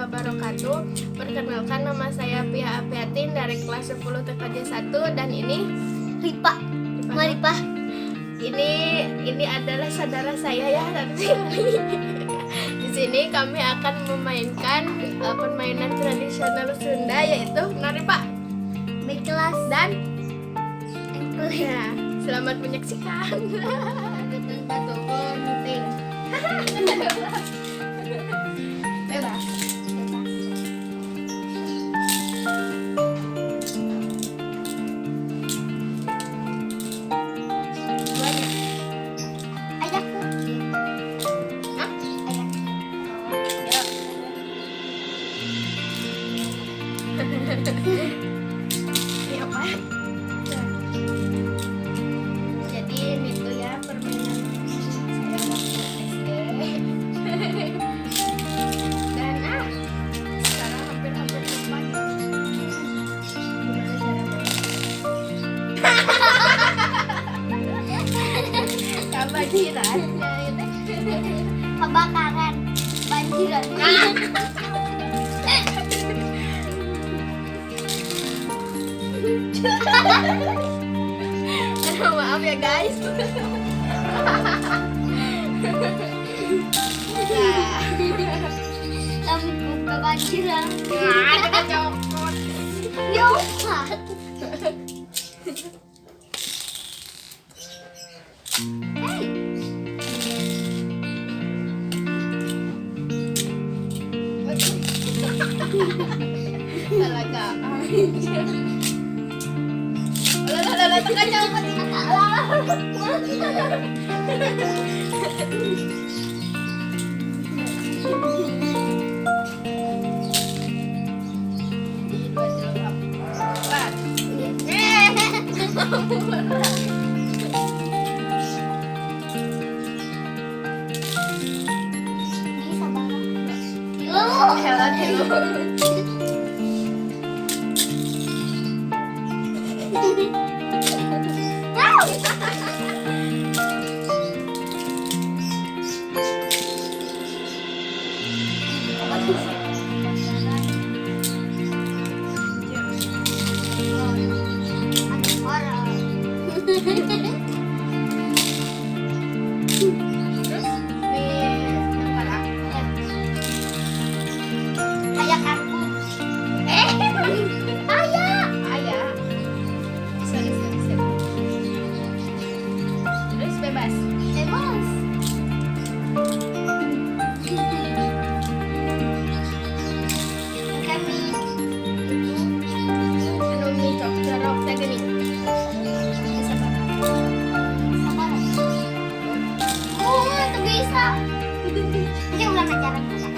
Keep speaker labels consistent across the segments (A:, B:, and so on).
A: wabarakatuh. Perkenalkan, nama saya Pia Apiatin dari kelas 10 TKJ 1 dan ini
B: Ripa. Ripa.
A: Ini adalah saudara saya ya nanti. Di sini kami akan memainkan permainan tradisional Sunda yaitu menari Pak,
B: Miklas
A: dan
B: Engkling.
A: ya, selamat menyaksikan. Batu gunting. Bebas.
B: Ayahku.
A: Hah?
B: Ayah.
A: Ini apa? Jadi ini tuh ya permainan saya waktu SD. Dan sekarang hampir lupa. Gimana cara main? Kebanjiran.
B: Kebakaran. Banjiran.
A: Aduh, maaf ya guys. Nah,
B: Lampu kebanjiran.
A: kita copot.
B: Nyomot.
A: Salah kak. Lah, tekan copot ini kak.
B: Bisa banget.
A: Hello. Terus nih apa?
B: Ayah aku.
A: Ayah. Bisa. Terus bebas.
B: Bebas. Kami
A: Anu nih jorok teh gini. Bisa banget.
B: sabar. Oh, itu bisa. Ini ulang acara kita.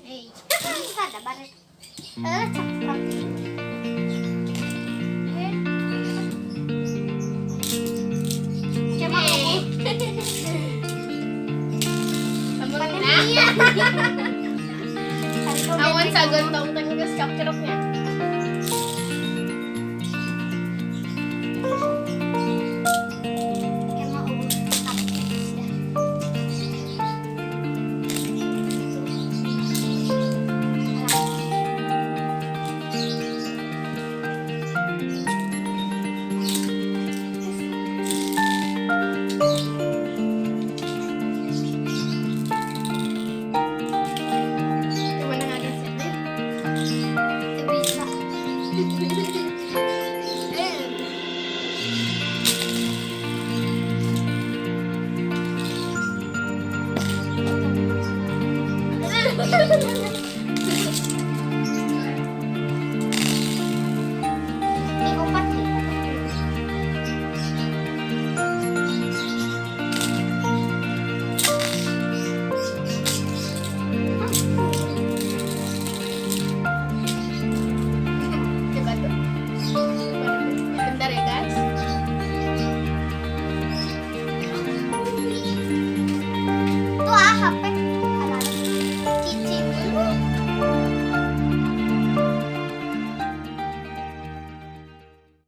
B: Bisa sabar. Cepat.